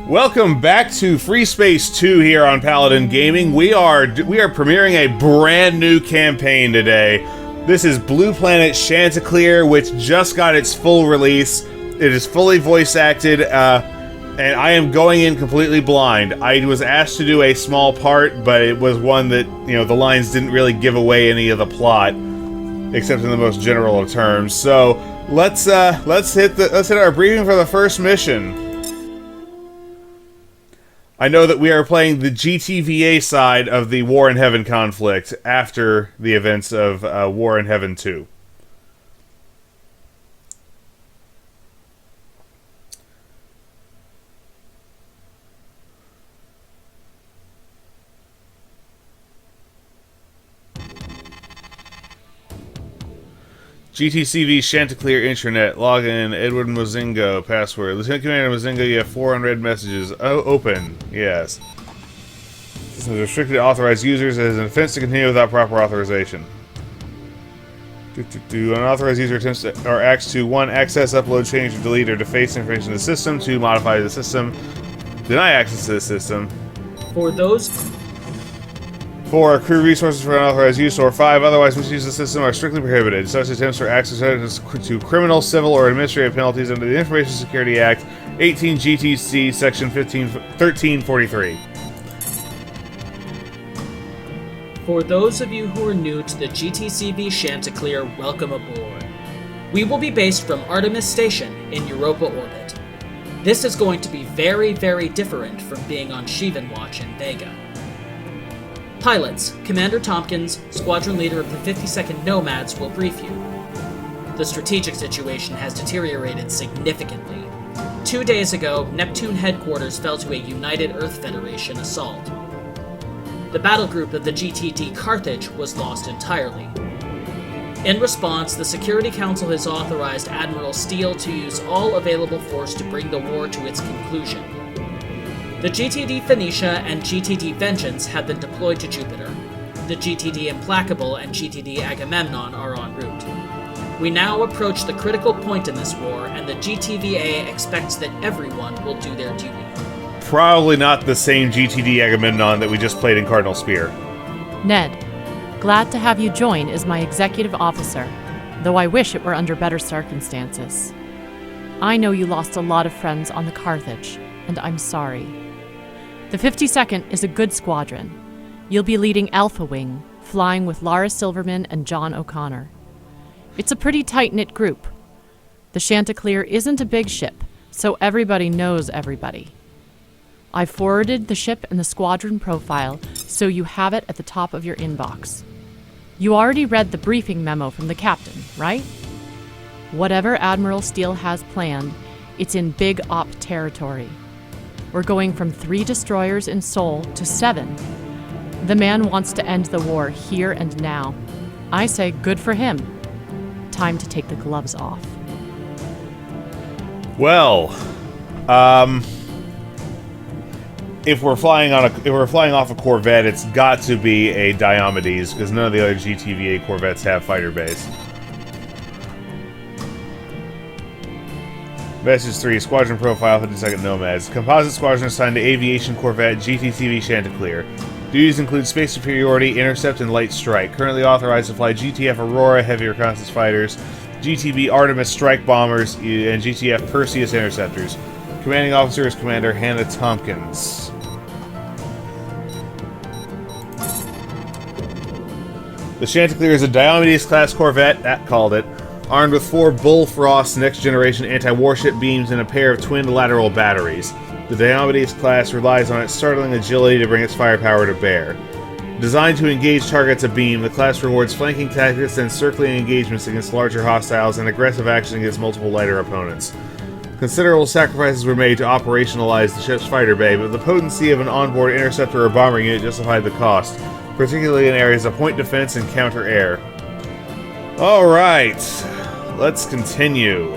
Welcome back to Freespace 2 here on Paladin Gaming. We are premiering a brand new campaign today. This is Blue Planet Chanticleer, which just got its full release. It is fully voice acted, and I am going in completely blind. I was asked to do a small part, but it was one that, the lines didn't really give away any of the plot, except in the most general of terms. So let's hit our briefing for the first mission. I know that we are playing the GTVA side of the War in Heaven conflict after the events of War in Heaven 2. GTCv Chanticleer intranet. Login. Edward Mozingo. Password. Lieutenant Commander Mozingo, you have 4 unread messages. Oh, open. Yes. System is restricted to authorized users. It is an offense to continue without proper authorization. Unauthorized user attempts to, or acts to 1. Access, upload, change, or delete, or deface information to the system. 2. Modify the system. Deny access to the system. For those... 4. Accrue resources for unauthorized use, or 5. Otherwise misuse the system are strictly prohibited. Such attempts for access to criminal, civil, or administrative penalties under the Information Security Act, 18 GTC, Section 1343. For those of you who are new to the GTCv Chanticleer, welcome aboard. We will be based from Artemis Station in Europa orbit. This is going to be very, very different from being on Shivan Watch in Vega. Pilots, Commander Tompkins, Squadron Leader of the 52nd Nomads, will brief you. The strategic situation has deteriorated significantly. 2 days ago, Neptune headquarters fell to a United Earth Federation assault. The battle group of the GTD Carthage was lost entirely. In response, the Security Council has authorized Admiral Steele to use all available force to bring the war to its conclusion. The GTD Phoenicia and GTD Vengeance have been deployed to Jupiter. The GTD Implacable and GTD Agamemnon are en route. We now approach the critical point in this war, and the GTVA expects that everyone will do their duty. Probably not the same GTD Agamemnon that we just played in Cardinal Spear. Ned, glad to have you join as my executive officer, though I wish it were under better circumstances. I know you lost a lot of friends on the Carthage, and I'm sorry. The 52nd is a good squadron. You'll be leading Alpha Wing, flying with Lara Silverman and John O'Connor. It's a pretty tight-knit group. The Chanticleer isn't a big ship, so everybody knows everybody. I forwarded the ship and the squadron profile, so you have it at the top of your inbox. You already read the briefing memo from the captain, right? Whatever Admiral Steele has planned, it's in big op territory. We're going from 3 destroyers in Seoul to 7. The man wants to end the war here and now. I say good for him. Time to take the gloves off. Well, if we're flying off a Corvette, it's got to be a Diomedes, because none of the other GTVA Corvettes have fighter bays. Message 3, Squadron Profile, 52nd Nomads. Composite Squadron assigned to Aviation Corvette GTCv Chanticleer. Duties include Space Superiority, Intercept, and Light Strike. Currently authorized to fly GTF Aurora Heavy Reconnaissance Fighters, GTV Artemis Strike Bombers, and GTF Perseus Interceptors. Commanding Officer is Commander Hannah Tompkins. The Chanticleer is a Diomedes-class Corvette, that called it, armed with 4 Bullfrost next-generation anti-warship beams and a pair of twin lateral batteries. The Diomedes class relies on its startling agility to bring its firepower to bear. Designed to engage targets abeam, the class rewards flanking tactics and circling engagements against larger hostiles and aggressive action against multiple lighter opponents. Considerable sacrifices were made to operationalize the ship's fighter bay, but the potency of an onboard interceptor or bomber unit justified the cost, particularly in areas of point defense and counter-air. Alright, let's continue.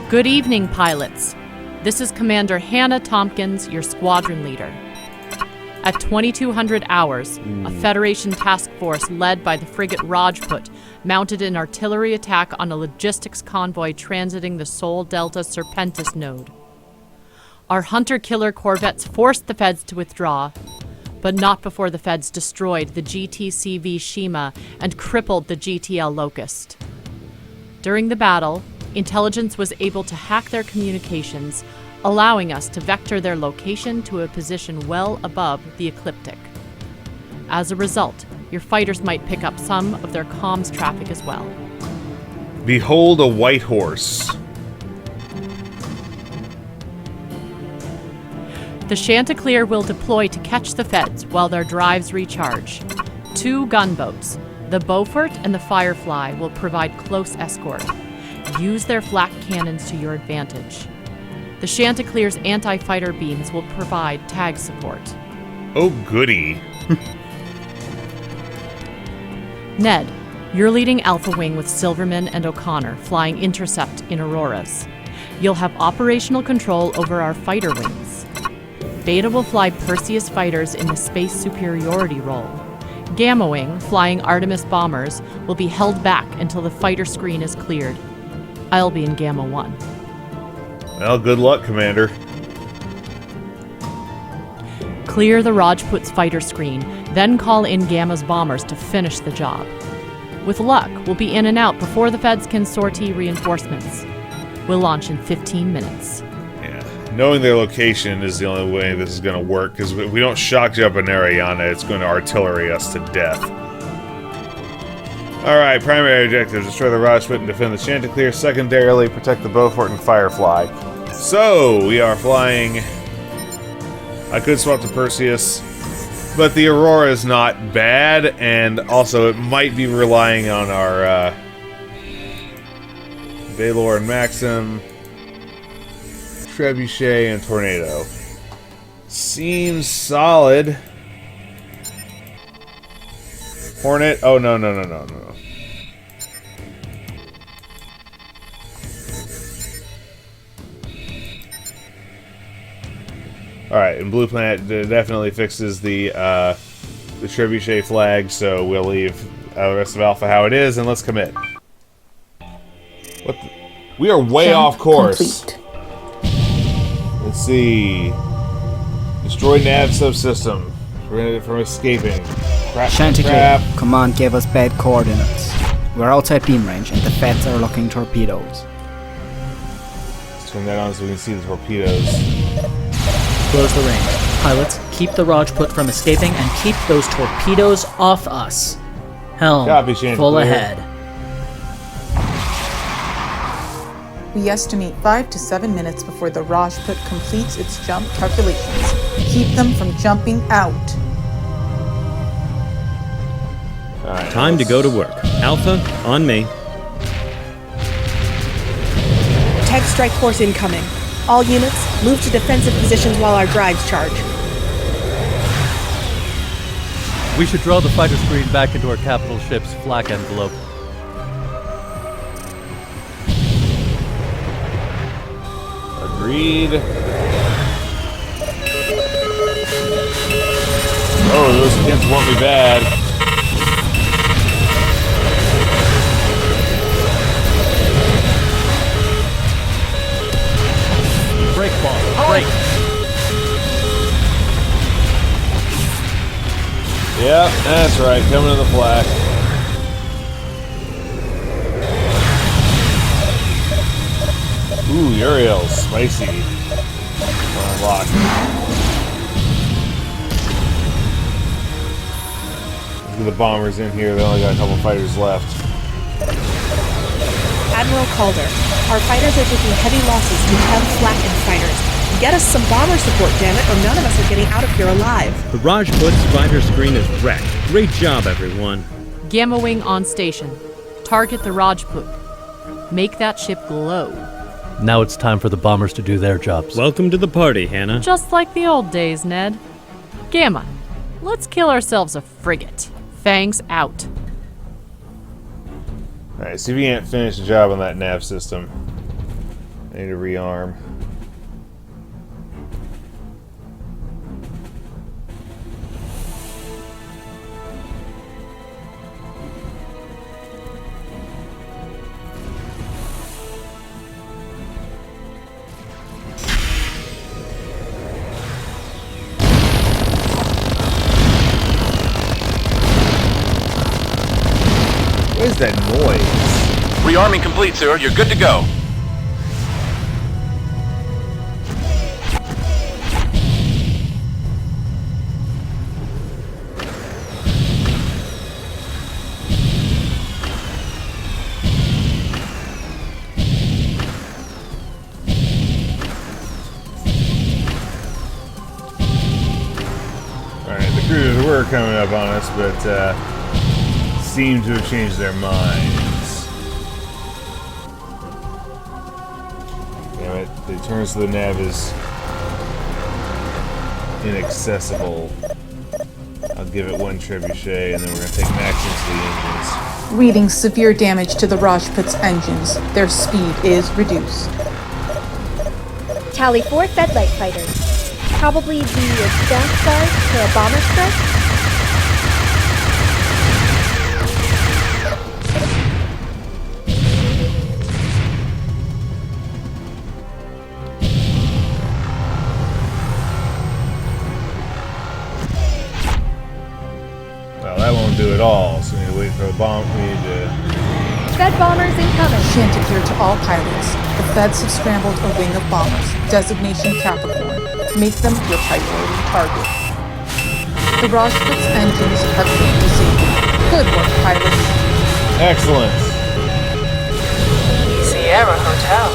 Good evening, pilots. This is Commander Hannah Tompkins, your squadron leader. At 2200 hours, a Federation task force led by the frigate Rajput mounted an artillery attack on a logistics convoy transiting the Sol Delta Serpentis node. Our hunter-killer corvettes forced the Feds to withdraw, but not before the Feds destroyed the GTCv Shima and crippled the GTL Locust. During the battle, intelligence was able to hack their communications, allowing us to vector their location to a position well above the ecliptic. As a result, your fighters might pick up some of their comms traffic as well. Behold a white horse. The Chanticleer will deploy to catch the Feds while their drives recharge. 2 gunboats, the Beaufort and the Firefly, will provide close escort. Use their flak cannons to your advantage. The Chanticleer's anti-fighter beams will provide tag support. Oh, goody. Ned, you're leading Alpha Wing with Silverman and O'Connor, flying Intercept in Auroras. You'll have operational control over our fighter wings. Beta will fly Perseus fighters in the space superiority role. Gamma Wing, flying Artemis bombers, will be held back until the fighter screen is cleared. I'll be in Gamma 1. Well, good luck, Commander. Clear the Rajput's fighter screen, then call in Gamma's bombers to finish the job. With luck, we'll be in and out before the Feds can sortie reinforcements. We'll launch in 15 minutes. Yeah. Knowing their location is the only way this is going to work, because if we don't shock jump in Ariana, it's going to artillery us to death. Alright, primary objectives: destroy the Rajput and defend the Chanticleer. Secondarily, protect the Beaufort and Firefly. So, we are flying... I could swap to Perseus, but the Aurora is not bad, and also it might be relying on our Valor and Maxim, Trebuchet, and Tornado. Seems solid. Hornet? Oh, no. Alright, and Blue Planet definitely fixes the Trebuchet flag, so we'll leave the rest of Alpha how it is, and let's commit. What the? We are way off course. Complete. Let's see. Destroy nav subsystem. Prevent it from escaping. Chanticleer, command gave us bad coordinates. We're outside beam range, and the Feds are locking torpedoes. Let's turn that on so we can see the torpedoes. Close the range. Pilots, keep the Rajput from escaping and keep those torpedoes off us. Helm, Copy, Chanticleer. full ahead. We estimate 5 to 7 minutes before the Rajput completes its jump calculations. Keep them from jumping out. Alright, Time to go to work. Alpha, on me. Tech strike force incoming. All units, move to defensive positions while our drives charge. We should draw the fighter screen back into our capital ship's flak envelope. Agreed. Oh, those kids won't be bad. Break bomb, break! Yep, that's right, coming to the flak. Ooh, Uriel, spicy. Unlock. Look at the bombers in here, they only got a couple fighters left. Admiral Calder, our fighters are taking heavy losses to 10 flak and fighters. Get us some bomber support, damn it, or none of us are getting out of here alive. The Rajput's fighter screen is wrecked. Great job, everyone. Gamma Wing on station. Target the Rajput. Make that ship glow. Now it's time for the bombers to do their jobs. Welcome to the party, Hannah. Just like the old days, Ned. Gamma, let's kill ourselves a frigate. Fangs out. Alright, see if you can't finish the job on that nav system. I need to rearm. that noise? Rearming complete, sir. You're good to go. Cruisers were coming up on us, but seem to have changed their minds. Damn it, they turn us to the nav is inaccessible. I'll give it one trebuchet, and then we're going to take Maxim to the engines. Reading severe damage to the Rajput's engines. Their speed is reduced. Tally 4 Fedlight fighters. Probably the advance guard for a bomber strike? Well, that won't do it all, so we need to wait for a bomb. We need to... Fed bombers incoming! Chanticleer to all pilots. The Feds have scrambled a wing of bombers. Designation Capricorn. Make them your priority target. The Rajput's engines have been disabled. Good work, pilots. Excellent. Sierra Hotel.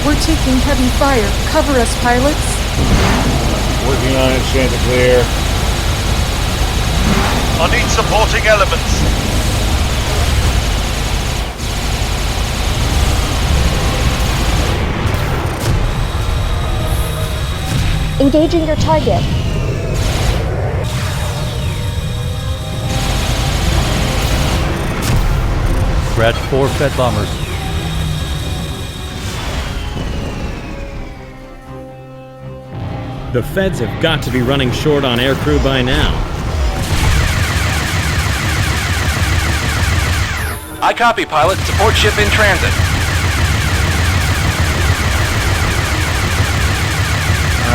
We're taking heavy fire. Cover us, pilots. Working on it, Chanticleer. I need supporting elements. Engaging your target. Scratch 4 Fed bombers. The Feds have got to be running short on aircrew by now. I copy, pilot. Support ship in transit.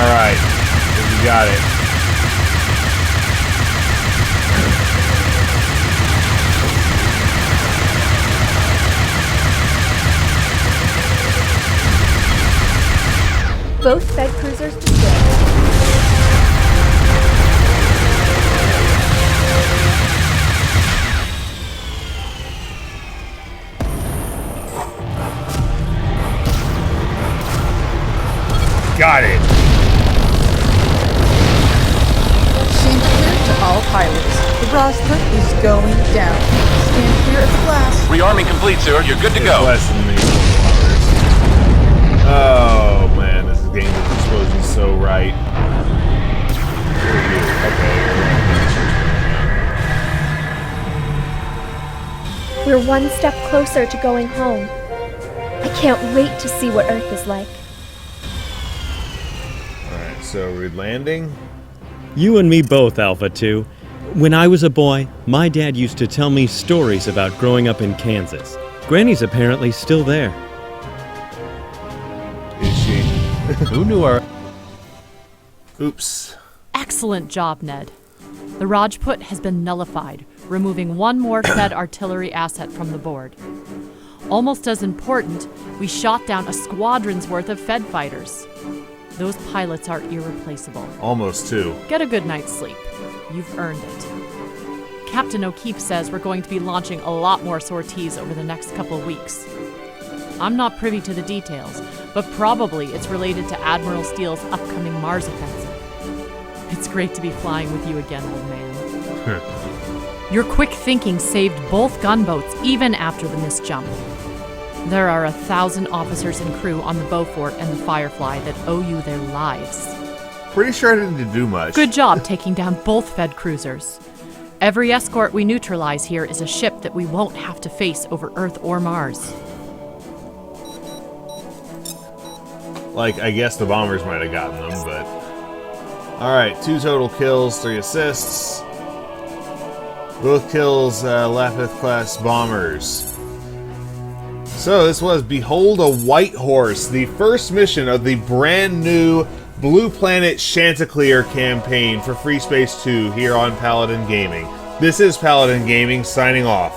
Alright, we got it. Both Fed cruisers destroyed. Got it. Chanticleer to all pilots. The Rajput is going down. Stand clear of the blast. Rearming complete, sir. You're good to It's go. less than me. Oh man, this game is exploding so right. Okay. We're one step closer to going home. I can't wait to see what Earth is like. Alright, so we're landing. You and me both, Alpha 2. When I was a boy, my dad used to tell me stories about growing up in Kansas. Granny's apparently still there. Is she? Who knew our... Oops. Excellent job, Ned. The Rajput has been nullified, removing one more Fed artillery asset from the board. Almost as important, we shot down a squadron's worth of Fed fighters. Those pilots are irreplaceable. Almost two. Get a good night's sleep. You've earned it. Captain O'Keefe says we're going to be launching a lot more sorties over the next couple weeks. I'm not privy to the details, but probably it's related to Admiral Steele's upcoming Mars offensive. It's great to be flying with you again, old man. Your quick thinking saved both gunboats even after the missed jump. There are 1,000 officers and crew on the Beaufort and the Firefly that owe you their lives. Pretty sure I didn't do much. Good job taking down both Fed cruisers. Every escort we neutralize here is a ship that we won't have to face over Earth or Mars. Like, I guess the bombers might have gotten them, but... Alright, 2 total kills, 3 assists. Both kills Lapith-class bombers. So this was Behold a White Horse, the first mission of the brand new Blue Planet Chanticleer campaign for Freespace 2 here on Paladin Gaming. This is Paladin Gaming signing off.